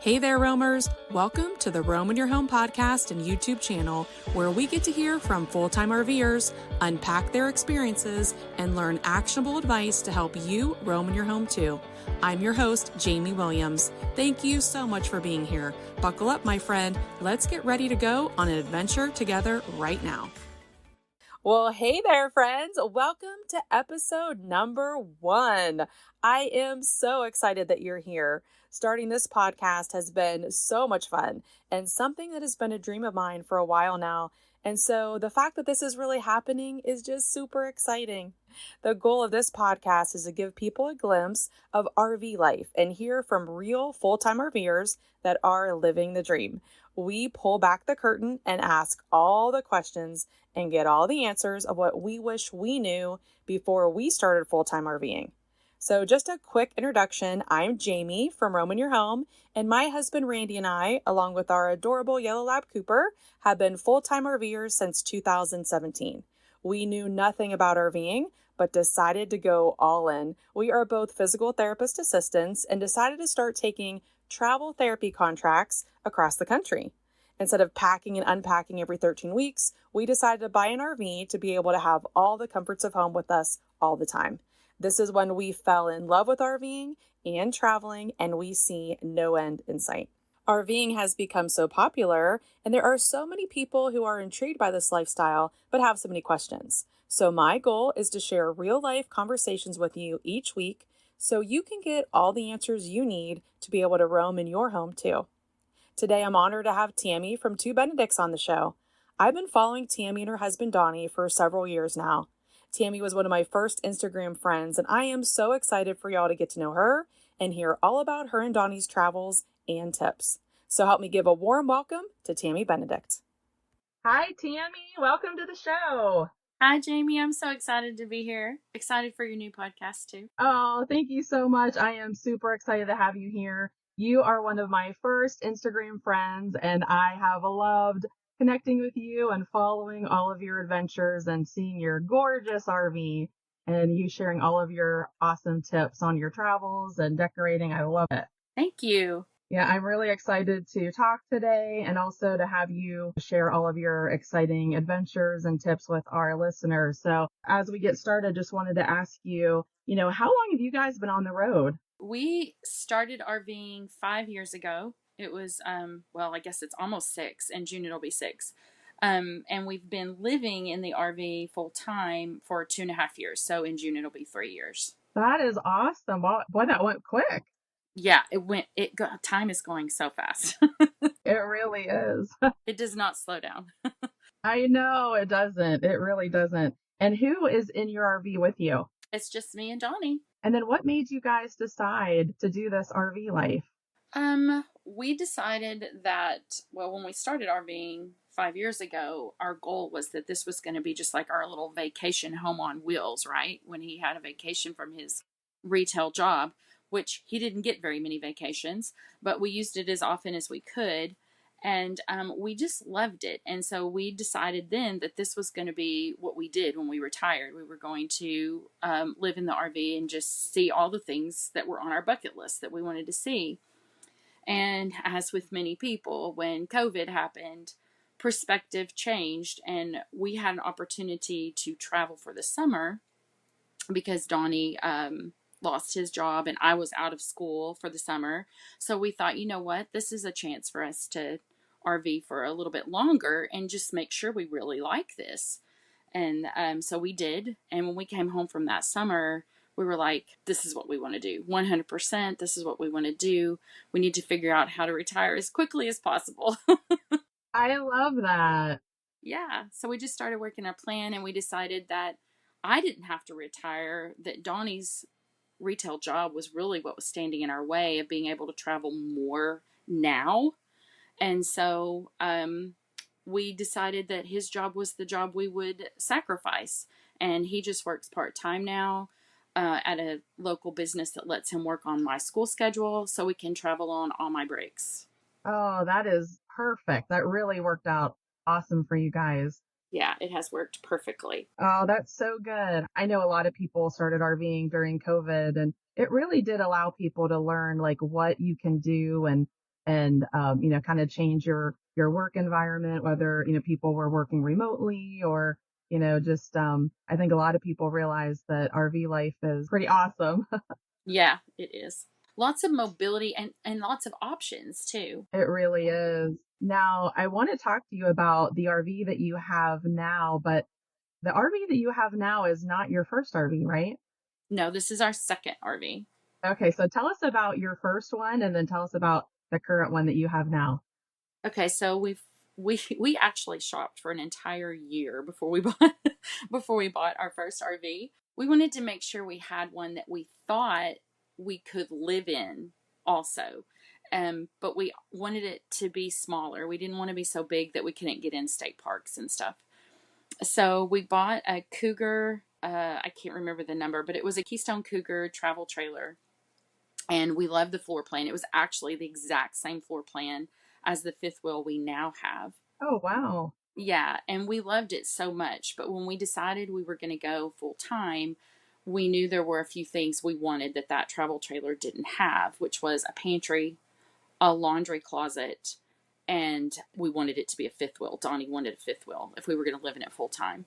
Hey there, roamers. Welcome to the Roam in Your Home podcast and YouTube channel, where we get to hear from full-time RVers, unpack their experiences, and learn actionable advice to help you roam in your home too. I'm your host, Jamie Williams. Thank you so much for being here. Buckle up, my friend. Let's get ready to go on an adventure together right now. Well, hey there, friends. Welcome to episode number 1. I am so excited that you're here. Starting this podcast has been so much fun and something that has been a dream of mine for a while now. And so the fact that this is really happening is just super exciting. The goal of this podcast is to give people a glimpse of RV life and hear from real full-time RVers that are living the dream. We pull back the curtain and ask all the questions and get all the answers of what we wish we knew before we started full-time RVing. So just a quick introduction, I'm Jamie from Roam in Your Home, and my husband Randy and I, along with our adorable yellow lab Cooper, have been full-time RVers since 2017. We knew nothing about RVing, but decided to go all in. We are both physical therapist assistants and decided to start taking travel therapy contracts across the country. Instead of packing and unpacking every 13 weeks, we decided to buy an RV to be able to have all the comforts of home with us all the time. This is when we fell in love with RVing and traveling, and we see no end in sight. RVing has become so popular, and there are so many people who are intrigued by this lifestyle, but have so many questions. So my goal is to share real-life conversations with you each week so you can get all the answers you need to be able to roam in your home too. Today, I'm honored to have Tammy from Tammy Benedict on the show. I've been following Tammy and her husband Donny for several years now. Tammy was one of my first Instagram friends, and I am so excited for y'all to get to know her and hear all about her and Donny's travels and tips. So help me give a warm welcome to Tammy Benedict. Hi, Tammy. Welcome to the show. Hi, Jamie. I'm so excited to be here. Excited for your new podcast, too. Oh, thank you so much. I am super excited to have you here. You are one of my first Instagram friends, and I have loved connecting with you and following all of your adventures and seeing your gorgeous RV and you sharing all of your awesome tips on your travels and decorating. I love it. Thank you. Yeah, I'm really excited to talk today and also to have you share all of your exciting adventures and tips with our listeners. So as we get started, just wanted to ask you, how long have you guys been on the road? We started RVing 5 years ago. It was, I guess it's almost 6. In June, it'll be 6. And we've been living in the RV full time for 2.5 years. So in June, it'll be 3 years. That is awesome. Boy, that went quick. Yeah, time is going so fast. It really is. It does not slow down. I know it doesn't. It really doesn't. And who is in your RV with you? It's just me and Donny. And then what made you guys decide to do this RV life? We decided that, when we started RVing 5 years ago, our goal was that this was going to be just like our little vacation home on wheels, right? When he had a vacation from his retail job, which he didn't get very many vacations, but we used it as often as we could. And we just loved it. And so we decided then that this was going to be what we did when we retired. We were going to live in the RV and just see all the things that were on our bucket list that we wanted to see. And as with many people, when COVID happened, perspective changed, and we had an opportunity to travel for the summer because Donny lost his job and I was out of school for the summer. So we thought, you know what, this is a chance for us to RV for a little bit longer and just make sure we really like this. And so we did. And when we came home from that summer, we were like, this is what we want to do. 100%. This is what we want to do. We need to figure out how to retire as quickly as possible. I love that. Yeah. So we just started working our plan, and we decided that I didn't have to retire, that Donnie's retail job was really what was standing in our way of being able to travel more now. And so we decided that his job was the job we would sacrifice. And he just works part-time now at a local business that lets him work on my school schedule so we can travel on all my breaks. Oh, that is perfect. That really worked out awesome for you guys. Yeah, it has worked perfectly. Oh, that's so good. I know a lot of people started RVing during COVID, and it really did allow people to learn like what you can do and and, kind of change your work environment, whether, people were working remotely or, just, I think a lot of people realize that RV life is pretty awesome. Yeah, it is. Lots of mobility and lots of options too. It really is. Now, I want to talk to you about the RV that you have now, but the RV that you have now is not your first RV, right? No, this is our second RV. Okay, so tell us about your first one and then tell us about the current one that you have now. Okay, so we actually shopped for an entire year before we bought before we bought our first RV. We wanted to make sure we had one that we thought we could live in also. But we wanted it to be smaller. We didn't want to be so big that we couldn't get in state parks and stuff. So we bought a Cougar. I can't remember the number, but it was a Keystone Cougar travel trailer, and we loved the floor plan. It was actually the exact same floor plan as the fifth wheel we now have. Oh, wow. Yeah, and we loved it so much. But when we decided we were going to go full time, we knew there were a few things we wanted that that travel trailer didn't have, which was a pantry, a laundry closet, and we wanted it to be a fifth wheel. Donnie wanted a fifth wheel if we were going to live in it full time,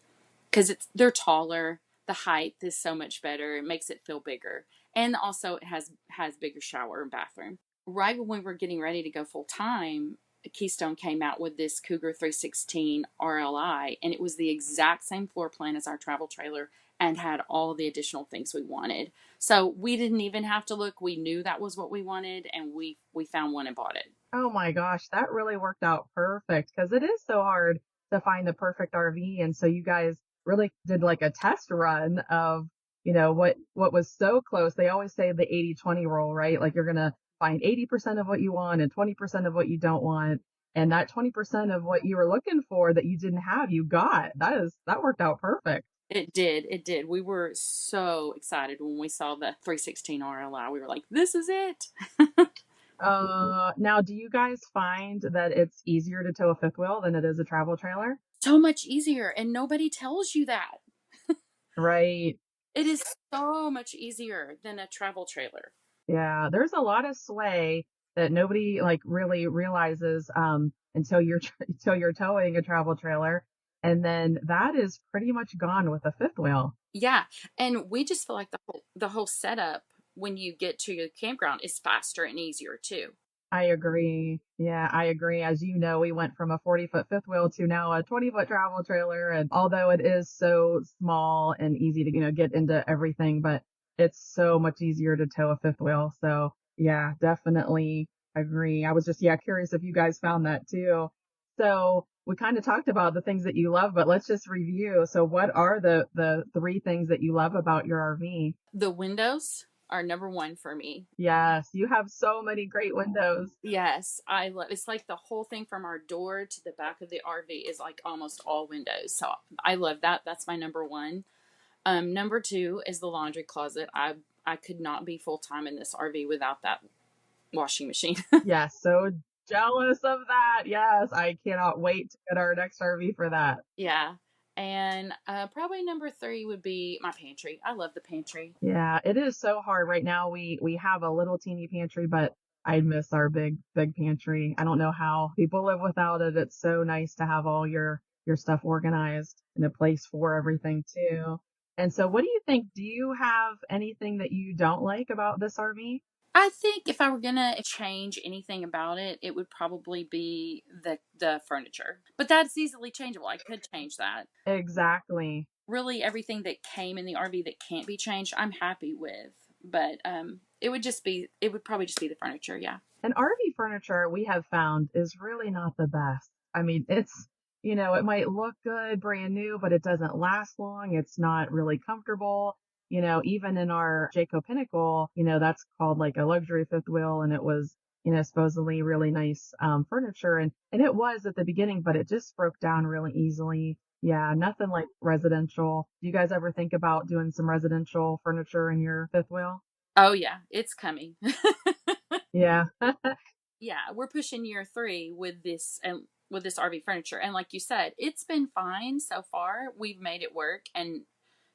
because they're taller. The height is so much better. It makes it feel bigger, and also it has bigger shower and bathroom. Right when we were getting ready to go full time, Keystone came out with this Cougar 316 RLI, and it was the exact same floor plan as our travel trailer and had all the additional things we wanted. So we didn't even have to look. We knew that was what we wanted, and we found one and bought it. Oh my gosh, that really worked out perfect because it is so hard to find the perfect RV. And so you guys really did like a test run of, what was so close. They always say the 80-20 rule, right? Like you're going to find 80% of what you want and 20% of what you don't want. And that 20% of what you were looking for that you didn't have, you got. That worked out perfect. It did. It did. We were so excited when we saw the 316 RLI. We were like, this is it. Now, do you guys find that it's easier to tow a fifth wheel than it is a travel trailer? So much easier. And nobody tells you that. Right. It is so much easier than a travel trailer. Yeah, there's a lot of sway that nobody like really realizes until you're until you're towing a travel trailer, and then that is pretty much gone with a fifth wheel. Yeah. And we just feel like the whole setup when you get to your campground is faster and easier too. I agree. Yeah, I agree. As you know, we went from a 40-foot fifth wheel to now a 20-foot travel trailer. And although it is so small and easy to, get into everything, but it's so much easier to tow a fifth wheel. So yeah, definitely agree. I was just, yeah, curious if you guys found that too. So we kind of talked about the things that you love, but let's just review. So what are the three things that you love about your RV? The windows are number one for me. Yes, you have so many great windows. Yes, I love it's like the whole thing from our door to the back of the RV is like almost all windows. So I love that. That's my number one. Number two is the laundry closet. I could not be full time in this RV without that washing machine. Yes, so jealous of that. Yes, I cannot wait to get our next RV for that. Yeah. And probably number three would be my pantry. I love the pantry. Yeah, it is so hard right now. We have a little teeny pantry, but I miss our big pantry. I don't know how people live without it. It's so nice to have all your stuff organized and a place for everything too. And so what do you think? Do you have anything that you don't like about this RV? I think if I were gonna change anything about it, it would probably be the furniture. But that's easily changeable. I could change that. Exactly. Really, everything that came in the RV that can't be changed, I'm happy with. But it would probably just be the furniture. Yeah. And RV furniture we have found is really not the best. I mean, it's, it might look good, brand new, but it doesn't last long. It's not really comfortable. Even in our Jayco Pinnacle, that's called like a luxury fifth wheel, and it was, supposedly really nice furniture, and it was at the beginning, but it just broke down really easily. Yeah, nothing like residential. Do you guys ever think about doing some residential furniture in your fifth wheel? Oh yeah, it's coming. Yeah. Yeah, we're pushing year three with this and with this RV furniture, and like you said, it's been fine so far. We've made it work, and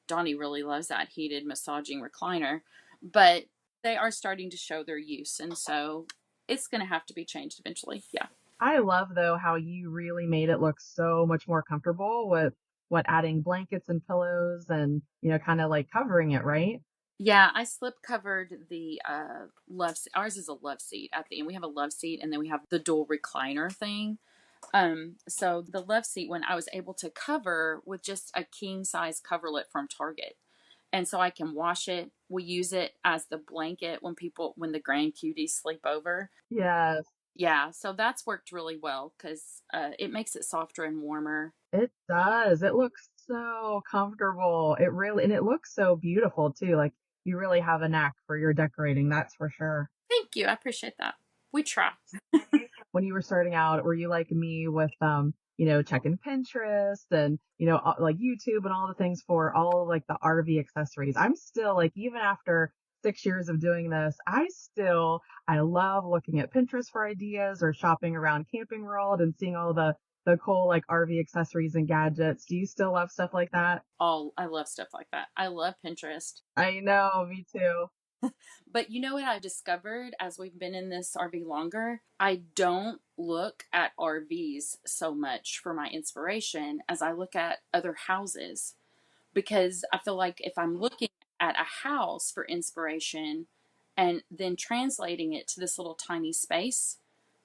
Donnie really loves that heated massaging recliner, but they are starting to show their use, and so it's going to have to be changed eventually. Yeah. I love though how you really made it look so much more comfortable with what adding blankets and pillows and, kind of like covering it, right? Yeah, I slip covered the love seat. Ours is a love seat at the end. We have a love seat and then we have the dual recliner thing. So the love seat one I was able to cover with just a king size coverlet from Target. And so I can wash it. We use it as the blanket when the grand cuties sleep over. Yes, Yeah, so that's worked really well because it makes it softer and warmer. it does. It looks so comfortable. And it looks so beautiful too. Like you really have a knack for your decorating, that's for sure. Thank you. I appreciate that. We try. When you were starting out, were you like me with checking Pinterest and like YouTube and all the things for all like the RV accessories? I'm still like, even after 6 years of doing this, I love looking at Pinterest for ideas or shopping around Camping World and seeing all the cool like RV accessories and gadgets. Do you still love stuff like that? I love stuff like that. I love Pinterest. I know, me too. But you know what I've discovered as we've been in this RV longer? I don't look at RVs so much for my inspiration as I look at other houses, because I feel like if I'm looking at a house for inspiration and then translating it to this little tiny space,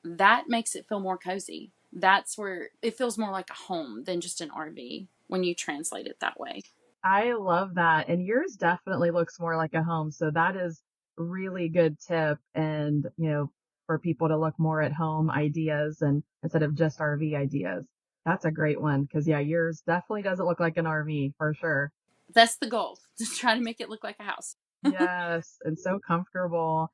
that makes it feel more cozy. That's where it feels more like a home than just an RV when you translate it that way. I love that. And yours definitely looks more like a home. So that is really good tip. And, for people to look more at home ideas and instead of just RV ideas. That's a great one. Cause yeah, yours definitely doesn't look like an RV for sure. That's the goal, to try to make it look like a house. Yes. And so comfortable.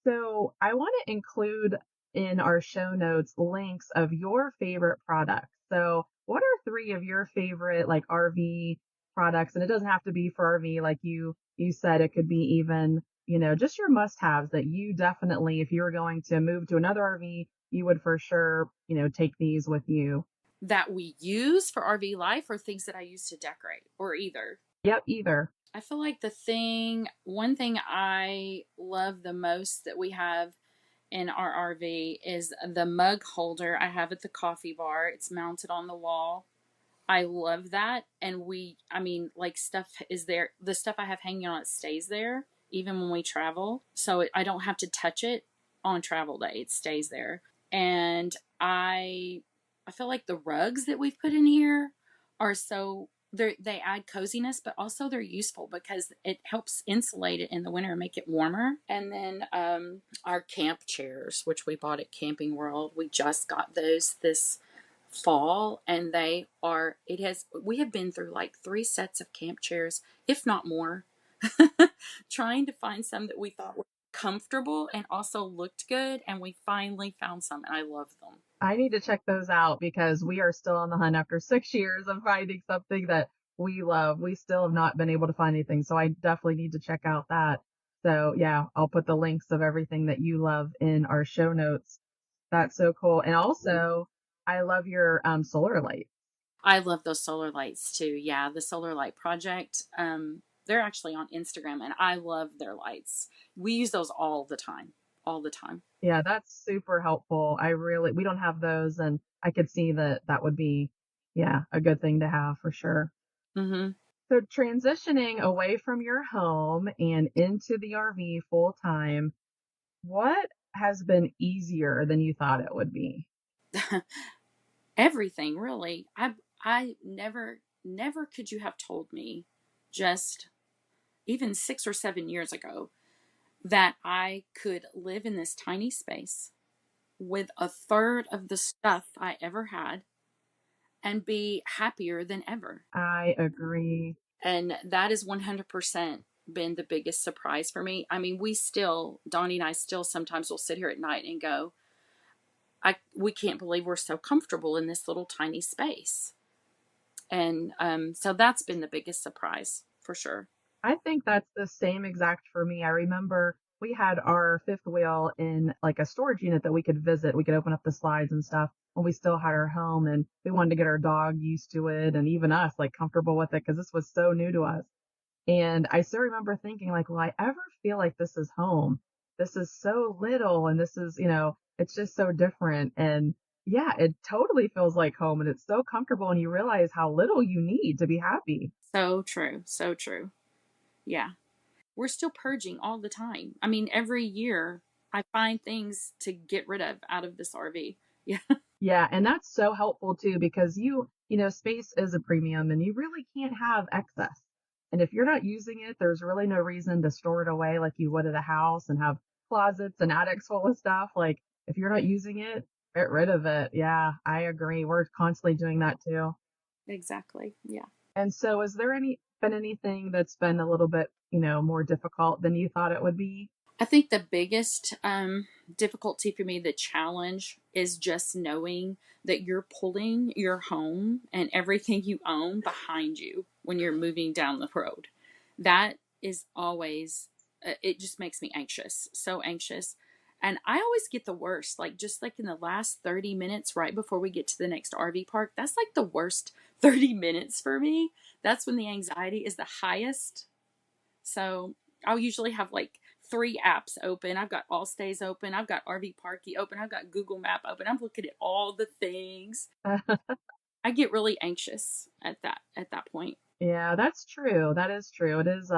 So I want to include in our show notes links of your favorite products. So what are three of your favorite like RV products? And it doesn't have to be for RV, like you said, it could be even, just your must-haves that you definitely, if you were going to move to another RV, you would for sure, take these with you. That we use for RV life or things that I use to decorate, or either. Yep, either. I feel like one thing I love the most that we have in our RV is the mug holder I have at the coffee bar. It's mounted on the wall. I love that. And like stuff is there. The stuff I have hanging on it stays there even when we travel. So I don't have to touch it on travel day. It stays there. And I feel like the rugs that we've put in here are they add coziness, but also they're useful because it helps insulate it in the winter and make it warmer. And then our camp chairs, which we bought at Camping World, we just got those this fall, and we have been through like 3 sets of camp chairs, if not more, trying to find some that we thought were comfortable and also looked good, and we finally found some and I love them. I need to check those out because we are still on the hunt after 6 years of finding something that we love. We still have not been able to find anything. So I definitely need to check out that. So yeah, I'll put the links of everything that you love in our show notes. That's so cool. And also, I love your solar light. I love those solar lights too. Yeah, the Solar Light Project. They're actually on Instagram, and I love their lights. We use those all the time, all the time. Yeah, that's super helpful. We don't have those, and I could see that that would be, yeah, a good thing to have for sure. Mm-hmm. So transitioning away from your home and into the RV full time, what has been easier than you thought it would be? Everything really. I never could you have told me, just even 6 or 7 years ago, that I could live in this tiny space with a third of the stuff I ever had and be happier than ever. I agree. And that is 100% been the biggest surprise for me. I mean, Donnie and I still sometimes will sit here at night and go, we can't believe we're so comfortable in this little tiny space. And so that's been the biggest surprise for sure. I think that's the same exact for me. I remember we had our fifth wheel in like a storage unit that we could visit. We could open up the slides and stuff when we still had our home, and we wanted to get our dog used to it and even us like comfortable with it because this was so new to us. And I still remember thinking like, will I ever feel like this is home? this is so little and this is, it's just so different. And yeah, it totally feels like home and it's so comfortable and you realize how little you need to be happy. So true. So true. Yeah. We're still purging all the time. I mean, every year I find things to get rid of out of this RV. Yeah. Yeah, and that's so helpful too because space is a premium and you really can't have excess. And if you're not using it, there's really no reason to store it away like you would at a house and have closets and attics full of stuff. Like if you're not using it, get rid of it. Yeah, I agree. We're constantly doing that too. Exactly. Yeah. And so is there been anything that's been a little bit, more difficult than you thought it would be? I think the biggest difficulty for me, the challenge, is just knowing that you're pulling your home and everything you own behind you when you're moving down the road. That is always, it just makes me anxious, so anxious. And I always get the worst, like just like in the last 30 minutes right before we get to the next RV park. That's like the worst 30 minutes for me. That's when the anxiety is the highest. So I'll usually have like 3 apps open. I've got All Stays open. I've got RV Parky open. I've got Google Map open. I'm looking at all the things. I get really anxious at that point. Yeah, that's true. That is true. It is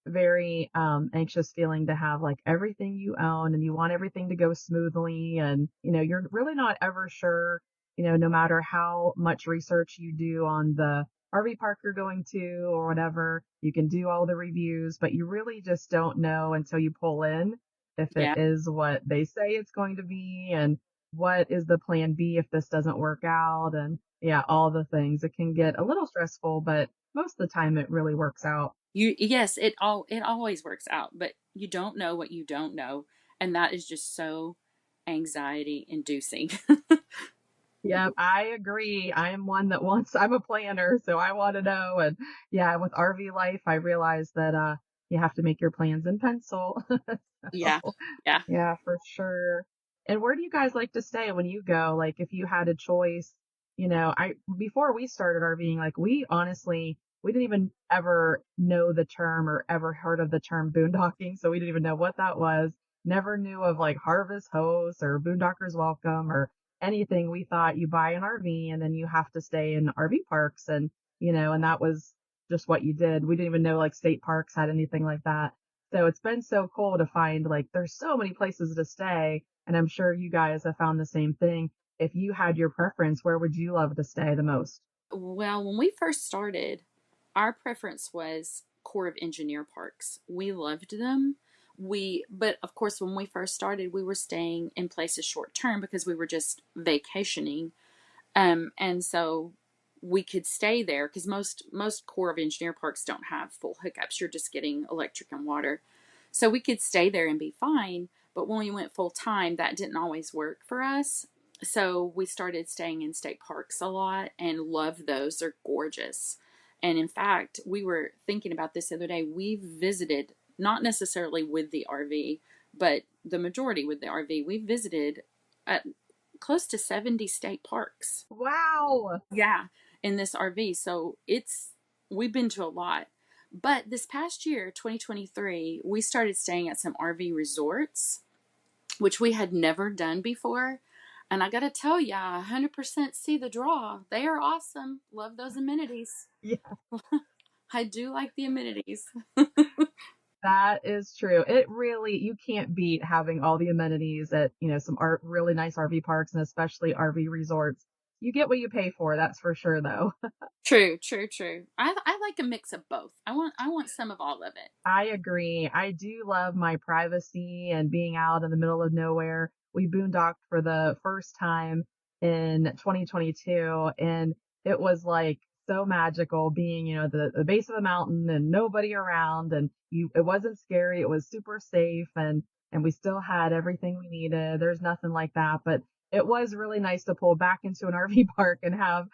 very anxious feeling to have like everything you own and you want everything to go smoothly and you're really not ever sure, no matter how much research you do on the RV park you're going to or whatever, you can do all the reviews, but you really just don't know until you pull in if it Yeah. is what they say it's going to be and what is the plan B if this doesn't work out and yeah, all the things. It can get a little stressful, but most of the time it really works out. Yes, it always works out, but you don't know what you don't know, and that is just so anxiety inducing. Yeah, I agree. I am one that wants, I'm a planner, so I want to know. And yeah, with RV life, I realized that you have to make your plans in pencil. Yeah. So, Yeah. yeah, for sure. And where do you guys like to stay when you go? Like if you had a choice, I before we started RVing, like we honestly we didn't even ever know the term or ever heard of the term boondocking, so we didn't even know what that was. Never knew of like Harvest Host or Boondockers Welcome or anything. We thought you buy an RV and then you have to stay in RV parks and and that was just what you did. We didn't even know like state parks had anything like that. So it's been so cool to find like there's so many places to stay and I'm sure you guys have found the same thing. If you had your preference, where would you love to stay the most? Well, when we first started, our preference was Corps of Engineer parks. We loved them. But of course, when we first started, we were staying in places short term because we were just vacationing. And so we could stay there because most Corps of Engineer parks don't have full hookups. You're just getting electric and water. So we could stay there and be fine. But when we went full time, that didn't always work for us. So we started staying in state parks a lot and love those. They're gorgeous. And in fact, we were thinking about this the other day. We visited, not necessarily with the RV, but the majority with the RV. We visited at close to 70 state parks. Wow. Yeah, in this RV. So we've been to a lot. But this past year, 2023, we started staying at some RV resorts, which we had never done before. And I got to tell ya, 100% see the draw. They are awesome. Love those amenities. Yeah, I do like the amenities. that is true. It really, you can't beat having all the amenities at, some really nice RV parks and especially RV resorts. You get what you pay for, that's for sure though. True, true, true. I like a mix of both. I want some of all of it. I agree. I do love my privacy and being out in the middle of nowhere. We boondocked for the first time in 2022, and it was like so magical being, the base of the mountain and nobody around, and it wasn't scary. It was super safe, and we still had everything we needed. There's nothing like that, but it was really nice to pull back into an RV park and have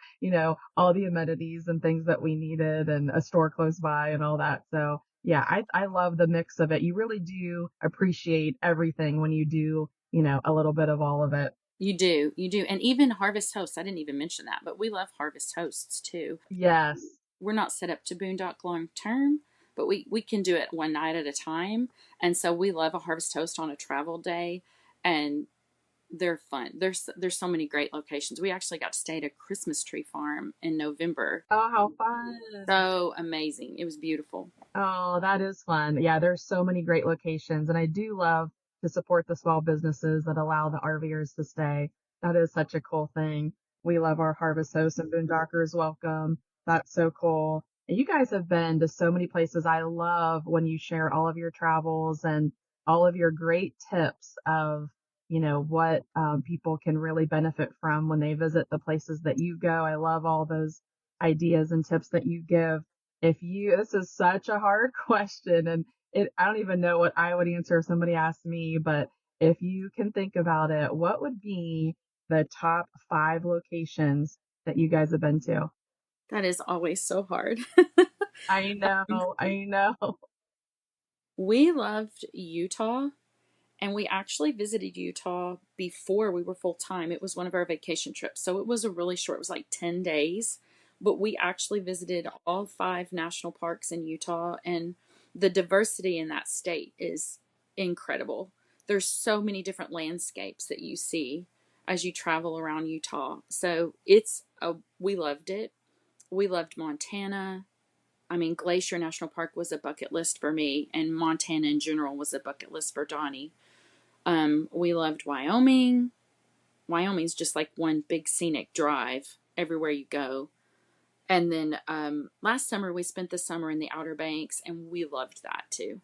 all the amenities and things that we needed and a store close by and all that. So yeah, I love the mix of it. You really do appreciate everything when you do, a little bit of all of it. You do, you do. And even Harvest Hosts, I didn't even mention that, but we love Harvest Hosts too. Yes. We're not set up to boondock long term, but we can do it one night at a time. And so we love a harvest toast on a travel day, and they're fun. There's so many great locations. We actually got to stay at a Christmas tree farm in November. Oh, how fun. So amazing. It was beautiful. Oh, that is fun. Yeah, there's so many great locations, and I do love to support the small businesses that allow the RVers to stay. That is such a cool thing. We love our Harvest Hosts and Boondockers welcome. That's so cool. And you guys have been to so many places. I love when you share all of your travels and all of your great tips of, what people can really benefit from when they visit the places that you go. I love all those ideas and tips that you give. This is such a hard question, and I don't even know what I would answer if somebody asked me, but if you can think about it, what would be the top 5 locations that you guys have been to? That is always so hard. I know, I know. We loved Utah, and we actually visited Utah before we were full time. It was one of our vacation trips. So it was a really short, it was like 10 days. But we actually visited all 5 national parks in Utah, and the diversity in that state is incredible. There's so many different landscapes that you see as you travel around Utah. So we loved it. We loved Montana. I mean, Glacier National Park was a bucket list for me, and Montana in general was a bucket list for Donny. We loved Wyoming. Wyoming's just like one big scenic drive everywhere you go. And then last summer we spent the summer in the Outer Banks, and we loved that too.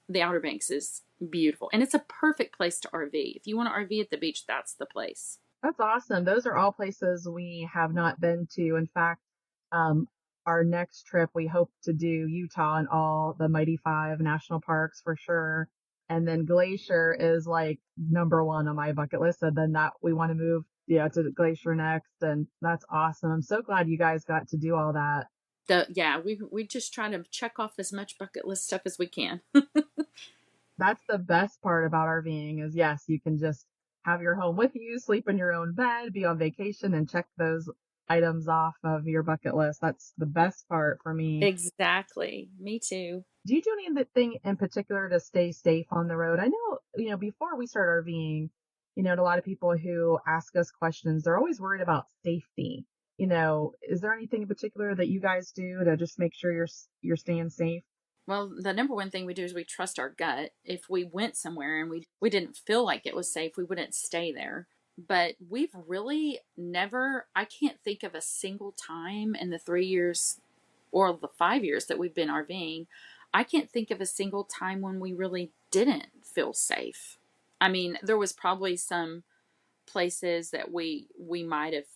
The Outer Banks is beautiful, and it's a perfect place to RV. If you want to RV at the beach, that's the place. That's awesome. Those are all places we have not been to. In fact, um, our next trip, we hope to do Utah and all the Mighty Five national parks for sure. And then Glacier is like number one on my bucket list. And then that we want to move, to Glacier next. And that's awesome. I'm so glad you guys got to do all that. Yeah, we just try to check off as much bucket list stuff as we can. That's the best part about RVing is yes, you can just have your home with you, sleep in your own bed, be on vacation and check those items off of your bucket list. That's the best part for me. Exactly. Me too. Do you do anything in particular to stay safe on the road? I know, before we start RVing, and a lot of people who ask us questions, they're always worried about safety. Is there anything in particular that you guys do to just make sure you're staying safe? Well, the number one thing we do is we trust our gut. If we went somewhere and we didn't feel like it was safe, we wouldn't stay there. But we've really never, I can't think of a single time in the 3 years or the 5 years that we've been RVing, I can't think of a single time when we really didn't feel safe. I mean, there was probably some places that we might have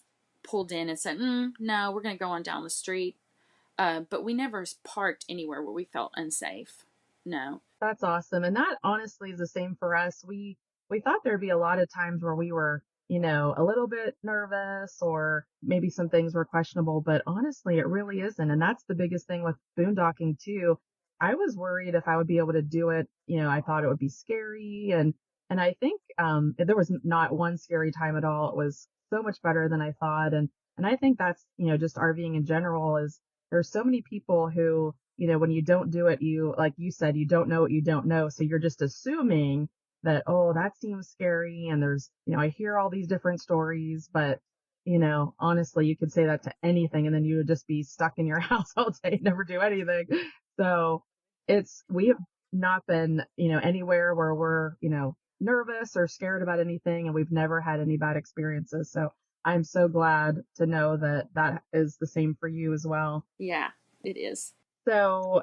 pulled in and said, no, we're going to go on down the street. But we never parked anywhere where we felt unsafe. No. That's awesome. And that honestly is the same for us. We thought there'd be a lot of times where we were, a little bit nervous or maybe some things were questionable, but honestly, it really isn't. And that's the biggest thing with boondocking too. I was worried if I would be able to do it. I thought it would be scary. And I think, there was not one scary time at all. It was so much better than I thought. And I think that's, just RVing in general is there's so many people who, when you don't do it, like you said, you don't know what you don't know. So you're just assuming that, oh, that seems scary. And there's, I hear all these different stories, but, honestly, you could say that to anything and then you would just be stuck in your house all day, never do anything. So we have not been, anywhere where we're, nervous or scared about anything. And we've never had any bad experiences. So I'm so glad to know that that is the same for you as well. Yeah, it is. So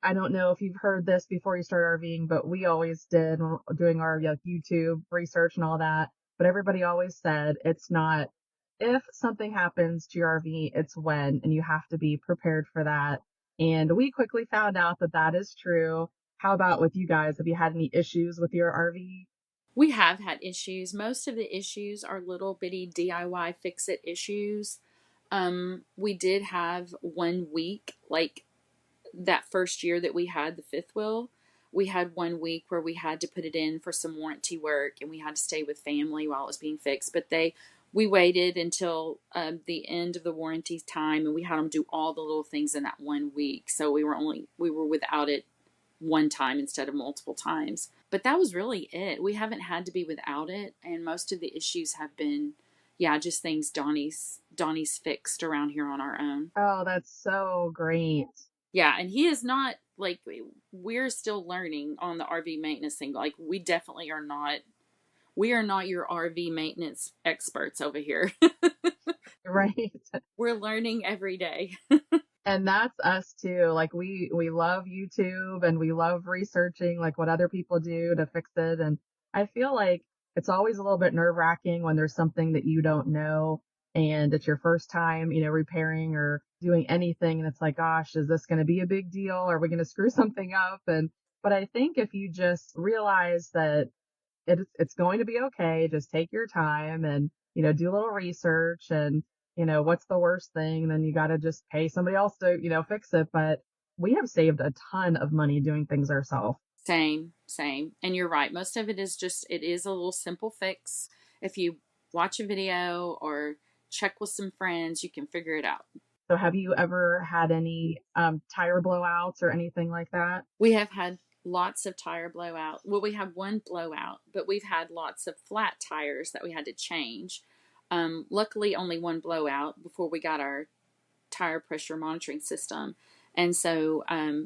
I don't know if you've heard this before you start RVing, but we always did doing our YouTube research and all that. But everybody always said it's not if something happens to your RV, it's when, and you have to be prepared for that. And we quickly found out that that is true. How about with you guys? Have you had any issues with your RV? We have had issues. Most of the issues are little bitty DIY fix it issues. We did have 1 week, like that first year that we had the fifth wheel, we had 1 week where we had to put it in for some warranty work and we had to stay with family while it was being fixed. But we waited until the end of the warranty time, and we had them do all the little things in that 1 week. So we were without it one time instead of multiple times. But that was really it. We haven't had to be without it, and most of the issues have been, yeah, just things Donnie's fixed around here on our own. Oh, that's so great. Yeah, and he is not like, we're still learning on the RV maintenance thing. Like, we definitely are not. We are not your RV maintenance experts over here. Right. We're learning every day. And that's us too. Like we love YouTube and we love researching like what other people do to fix it. And I feel like it's always a little bit nerve-wracking when there's something that you don't know and it's your first time, repairing or doing anything and it's like, gosh, is this going to be a big deal? Are we going to screw something up? And but I think if you just realize that it's going to be okay. Just take your time and, do a little research and, what's the worst thing? Then you got to just pay somebody else to, fix it. But we have saved a ton of money doing things ourselves. Same. And you're right. Most of it is a little simple fix. If you watch a video or check with some friends, you can figure it out. So have you ever had any tire blowouts or anything like that? We have had lots of tire blowout. Well, we have one blowout, but we've had lots of flat tires that we had to change. Luckily, only one blowout before we got our tire pressure monitoring system. And so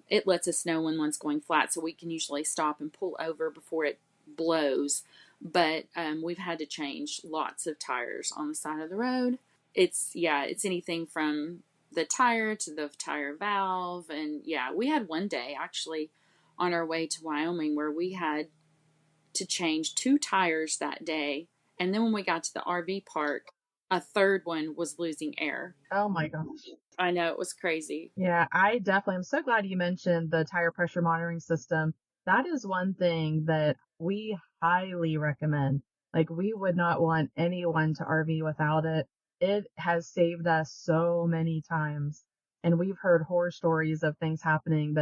it lets us know when one's going flat, so we can usually stop and pull over before it blows. But we've had to change lots of tires on the side of the road. It's anything from the tire to the tire valve. And yeah, we had one day actually on our way to Wyoming where we had to change 2 tires that day. And then when we got to the RV park, a third one was losing air. Oh my gosh. I know, it was crazy. Yeah, I'm so glad you mentioned the tire pressure monitoring system. That is one thing that we highly recommend. Like, we would not want anyone to RV without it. It has saved us so many times. And we've heard horror stories of things happening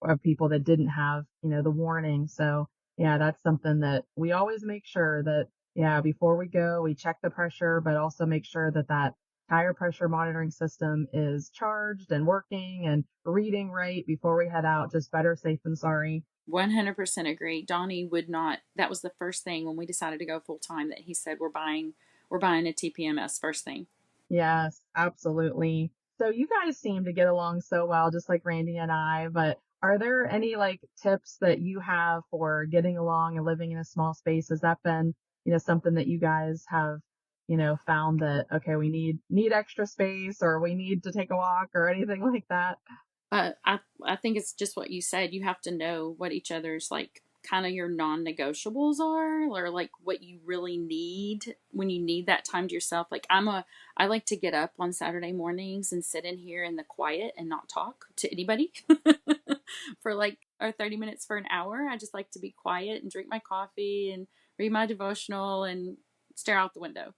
of people that didn't have, the warning. So, yeah, that's something that we always make sure that, yeah, before we go, we check the pressure, but also make sure that tire pressure monitoring system is charged and working and reading right before we head out. Just better safe than sorry. 100% agree. Donnie would not. That was the first thing when we decided to go full time that he said we're buying a TPMS first thing. Yes, absolutely. So you guys seem to get along so well, just like Randy and I, but are there any like tips that you have for getting along and living in a small space? Has that been, something that you guys have, found that, okay, we need extra space or we need to take a walk or anything like that? I think it's just what you said. You have to know what each other's like kind of your non-negotiables are, or like what you really need when you need that time to yourself. Like I like to get up on Saturday mornings and sit in here in the quiet and not talk to anybody for like or 30 minutes for an hour. I just like to be quiet and drink my coffee and read my devotional and stare out the window.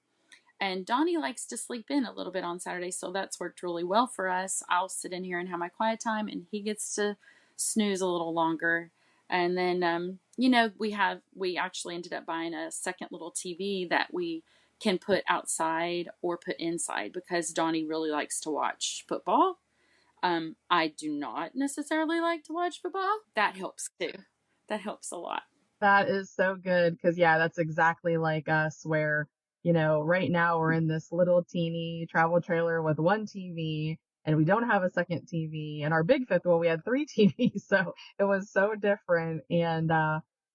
And Donnie likes to sleep in a little bit on Saturday, so that's worked really well for us. I'll sit in here and have my quiet time, and he gets to snooze a little longer. And then, we actually ended up buying a second little TV that we can put outside or put inside because Donnie really likes to watch football. I do not necessarily like to watch football. That helps too. That helps a lot. That is so good because, yeah, that's exactly like us where, right now we're in this little teeny travel trailer with one TV and we don't have a second TV. And our big fifth wheel, we had 3 TVs. So it was so different. And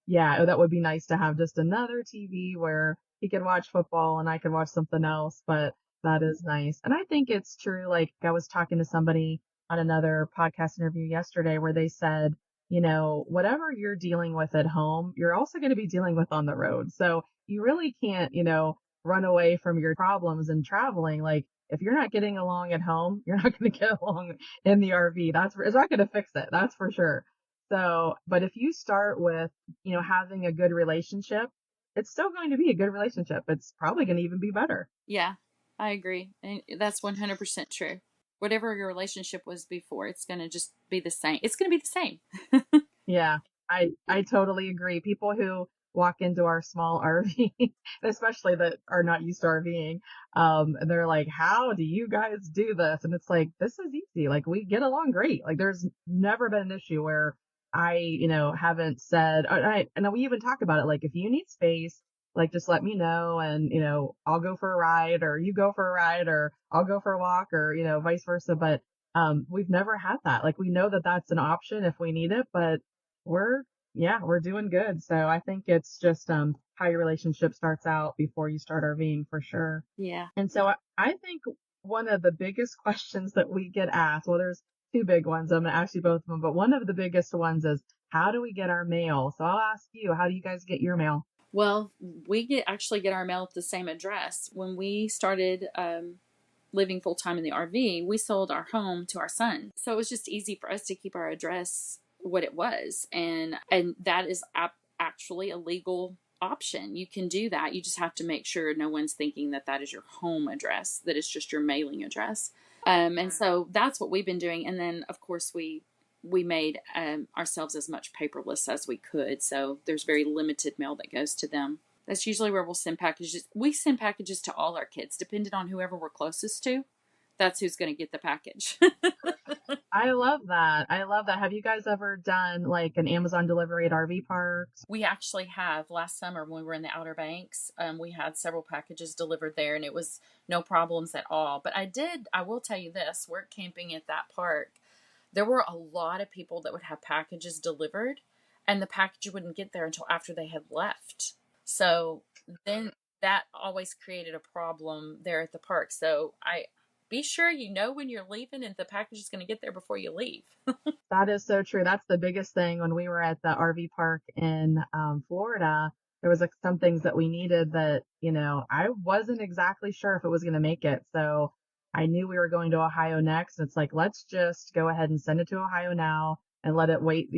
yeah, that would be nice to have just another TV where he could watch football and I could watch something else. But that is nice. And I think it's true. Like I was talking to somebody on another podcast interview yesterday where they said, whatever you're dealing with at home, you're also going to be dealing with on the road. So you really can't, run away from your problems and traveling. Like if you're not getting along at home, you're not going to get along in the RV. It's not going to fix it. That's for sure. So, but if you start with, having a good relationship, it's still going to be a good relationship. It's probably going to even be better. Yeah, I agree. And that's 100% true. Whatever your relationship was before, it's going to just be the same. It's going to be the same. Yeah, I totally agree. People who walk into our small RV, especially that are not used to RVing. And they're like, how do you guys do this? And it's like, this is easy. Like we get along great. Like there's never been an issue where haven't said, and we even talk about it. Like if you need space, like just let me know and, I'll go for a ride or you go for a ride or I'll go for a walk or, vice versa. But, we've never had that. Like we know that that's an option if we need it, but we're, we're doing good. So I think it's just, how your relationship starts out before you start RVing for sure. Yeah. And so I think one of the biggest questions that we get asked, well, there's two big ones. I'm going to ask you both of them, but one of the biggest ones is how do we get our mail? So I'll ask you, how do you guys get your mail? Well, we actually get our mail at the same address. When we started living full time in the RV, we sold our home to our son, so it was just easy for us to keep our address what it was, and that is actually a legal option. You can do that. You just have to make sure no one's thinking that that is your home address, that it's just your mailing address. And so that's what we've been doing. And then, of course, we made ourselves as much paperless as we could. So there's very limited mail that goes to them. That's usually where we'll send packages. We send packages to all our kids, depending on whoever we're closest to. That's who's going to get the package. I love that. I love that. Have you guys ever done like an Amazon delivery at RV parks? We actually have. Last summer when we were in the Outer Banks, we had several packages delivered there, and it was no problems at all. But I will tell you this, work camping at that park, there were a lot of people that would have packages delivered, and the package wouldn't get there until after they had left. So then that always created a problem there at the park. So I be sure you know when you're leaving and the package is going to get there before you leave. That is so true. That's the biggest thing. When we were at the RV park in Florida, there was like some things that we needed that, I wasn't exactly sure if it was going to make it. So I knew we were going to Ohio next. It's like, let's just go ahead and send it to Ohio now and let it wait,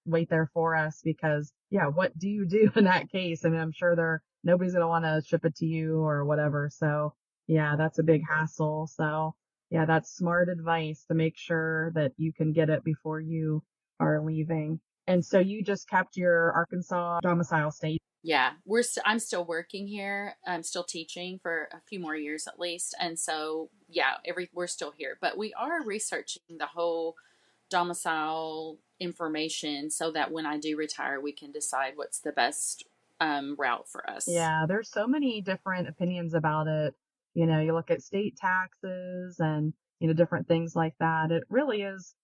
wait there for us because what do you do in that case? I mean, I'm sure nobody's going to want to ship it to you or whatever. So that's a big hassle. So yeah, that's smart advice to make sure that you can get it before you are leaving. And so you just kept your Arkansas domicile state. Yeah, I'm still working here. I'm still teaching for a few more years at least. And so, we're still here, but we are researching the whole domicile information so that when I do retire, we can decide what's the best route for us. Yeah, there's so many different opinions about it. You look at state taxes and, different things like that. It really is,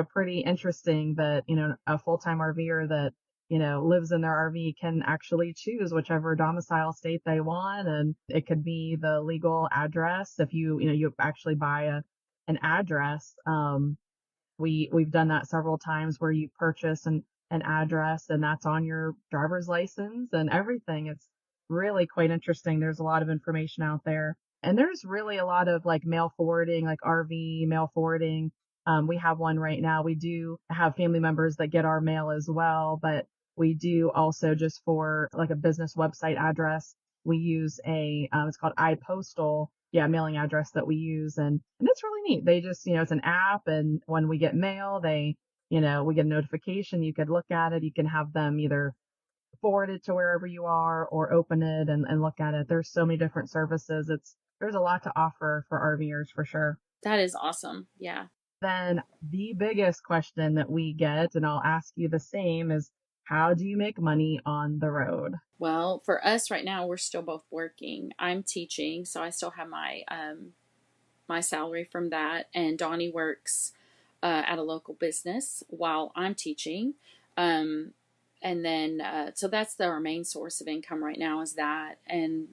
pretty interesting that, a full-time RVer that, lives in their RV can actually choose whichever domicile state they want. And it could be the legal address. If you actually buy an address, we've done that several times where you purchase an address and that's on your driver's license and everything. It's really quite interesting. There's a lot of information out there. And there's really a lot of like mail forwarding, like RV mail forwarding. We have one right now. We do have family members that get our mail as well, but we do also just for like a business website address. We use it's called iPostal, mailing address that we use. And it's really neat. They just, it's an app. And when we get mail, we get a notification. You could look at it. You can have them either forward it to wherever you are or open it and look at it. There's so many different services. There's a lot to offer for RVers for sure. That is awesome. Yeah. Then the biggest question that we get, and I'll ask you the same, is how do you make money on the road? Well, for us right now, we're still both working. I'm teaching, so I still have my my salary from that, and Donny works at a local business while I'm teaching. And then, so that's our main source of income right now is that. And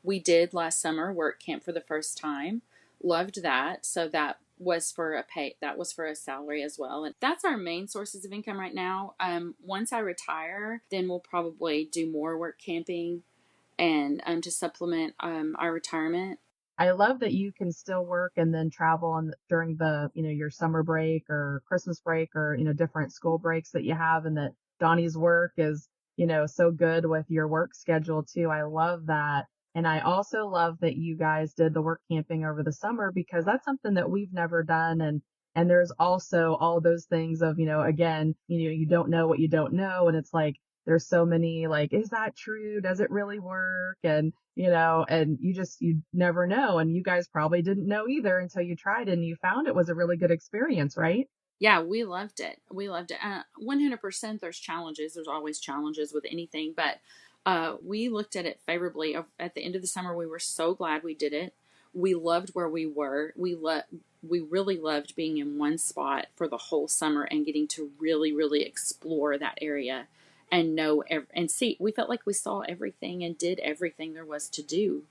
we did last summer work camp for the first time. Loved that. So that was for a salary as well. And that's our main sources of income right now. Once I retire, then we'll probably do more work camping and to supplement our retirement. I love that you can still work and then travel during the, your summer break or Christmas break or, different school breaks that you have, and that Donnie's work is, so good with your work schedule too. I love that. And I also love that you guys did the work camping over the summer because that's something that we've never done. And there's also all those things of, again, you don't know what you don't know. And it's like, there's so many like, is that true? Does it really work? And, and you never know. And you guys probably didn't know either until you tried it and you found it was a really good experience, right? Yeah, we loved it. We loved it. 100%. There's challenges. There's always challenges with anything, but we looked at it favorably. At the end of the summer, we were so glad we did it. We loved where we were. We really loved being in one spot for the whole summer and getting to really, really explore that area and and see. We felt like we saw everything and did everything there was to do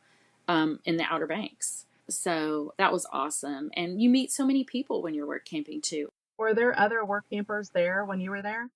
in the Outer Banks. So that was awesome. And you meet so many people when you're work camping too. Were there other work campers there when you were there?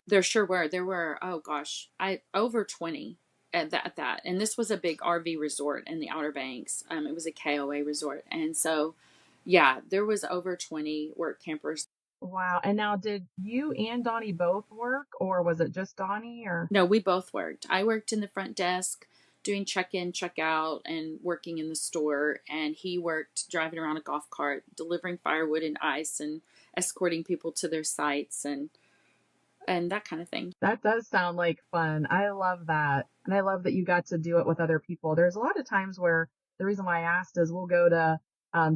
There sure were. There were, oh gosh, I over 20 at that. And this was a big RV resort in the Outer Banks. It was a KOA resort. And so, yeah, there was over 20 work campers. Wow. And now did you and Donnie both work or was it just Donnie or? No, we both worked. I worked in the front desk doing check-in, check-out, and working in the store. And he worked driving around a golf cart, delivering firewood and ice and escorting people to their sites and that kind of thing. That does sound like fun. I love that. And I love that you got to do it with other people. There's a lot of times where the reason why I asked is we'll go to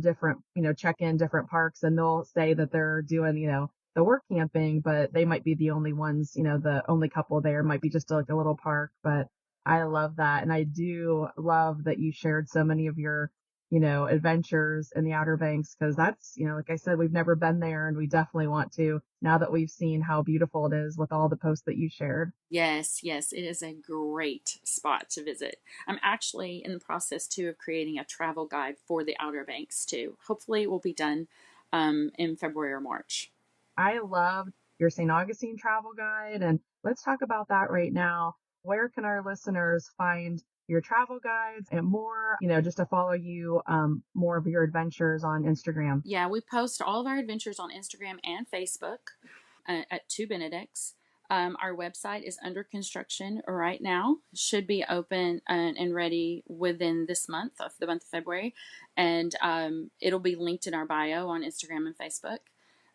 different, check in different parks and they'll say that they're doing, the work camping, but they might be the only ones, the only couple there might be just like a little park. But I love that. And I do love that you shared so many of your adventures in the Outer Banks, because that's, like I said, we've never been there and we definitely want to now that we've seen how beautiful it is with all the posts that you shared. Yes, yes, it is a great spot to visit. I'm actually in the process too of creating a travel guide for the Outer Banks too. Hopefully it will be done in February or March. I loved your St. Augustine travel guide, and let's talk about that right now. Where can our listeners find your travel guides and more, just to follow you, more of your adventures on Instagram? Yeah, we post all of our adventures on Instagram and Facebook at Two Benedicts. Our website is under construction right now. Should be open and ready within this month, of the month of February. And it'll be linked in our bio on Instagram and Facebook.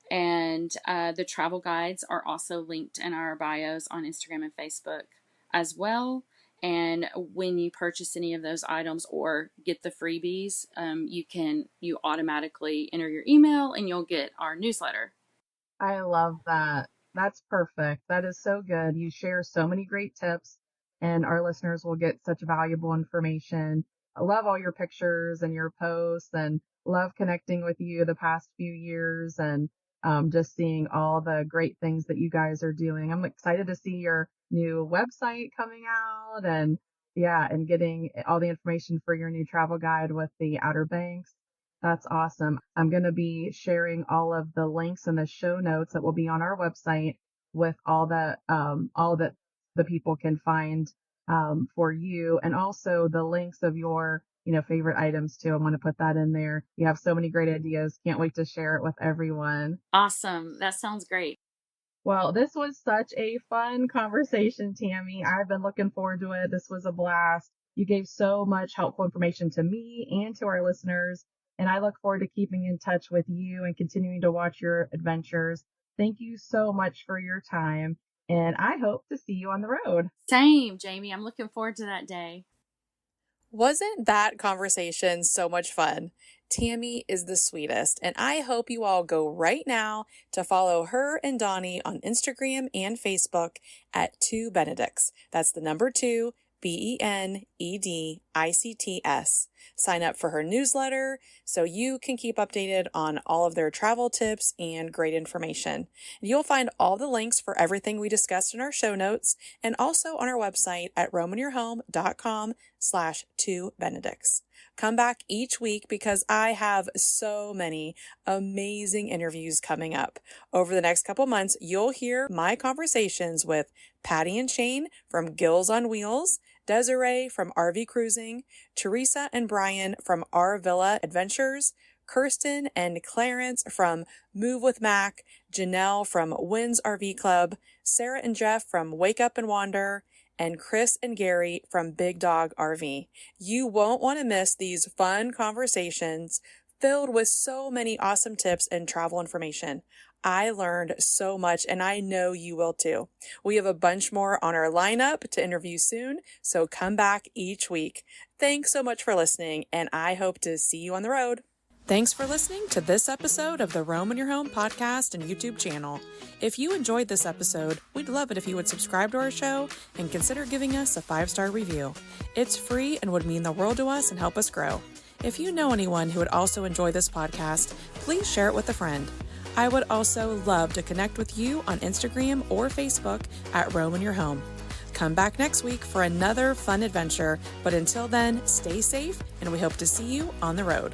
And the travel guides are also linked in our bios on Instagram and Facebook as well. And when you purchase any of those items or get the freebies, you automatically enter your email and you'll get our newsletter. I love that. That's perfect. That is so good. You share so many great tips and our listeners will get such valuable information. I love all your pictures and your posts and love connecting with you the past few years and just seeing all the great things that you guys are doing. I'm excited to see your new website coming out and getting all the information for your new travel guide with the Outer Banks. That's awesome. I'm going to be sharing all of the links in the show notes that will be on our website with all that the people can find for you, and also the links of your favorite items too. I want to put that in there. You have so many great ideas. Can't wait to share it with everyone. Awesome. That sounds great. Well, this was such a fun conversation, Tammy. I've been looking forward to it. This was a blast. You gave so much helpful information to me and to our listeners, and I look forward to keeping in touch with you and continuing to watch your adventures. Thank you so much for your time, and I hope to see you on the road. Same, Jamie. I'm looking forward to that day. Wasn't that conversation so much fun? Tammy is the sweetest, and I hope you all go right now to follow her and Donny on Instagram and Facebook at Two Benedicts. That's the number 2, BENEDICTS. Sign up for her newsletter so you can keep updated on all of their travel tips and great information. You'll find all the links for everything we discussed in our show notes and also on our website at roamingyourhome.com/2benedicts. Come back each week because I have so many amazing interviews coming up. Over the next couple months, you'll hear my conversations with Patty and Shane from Gills on Wheels, Desiree from RV Cruising, Teresa and Brian from Our Villa Adventures, Kirsten and Clarence from Move with Mac, Janelle from Wynn's RV Club, Sarah and Jeff from Wake Up and Wander, and Chris and Gary from Big Dog RV. You won't want to miss these fun conversations filled with so many awesome tips and travel information. I learned so much, and I know you will too. We have a bunch more on our lineup to interview soon, so come back each week. Thanks so much for listening, and I hope to see you on the road. Thanks for listening to this episode of the Roam in Your Home podcast and YouTube channel. If you enjoyed this episode, we'd love it if you would subscribe to our show and consider giving us a 5-star review. It's free and would mean the world to us and help us grow. If you know anyone who would also enjoy this podcast, please share it with a friend. I would also love to connect with you on Instagram or Facebook at Roam in Your Home. Come back next week for another fun adventure, but until then, stay safe and we hope to see you on the road.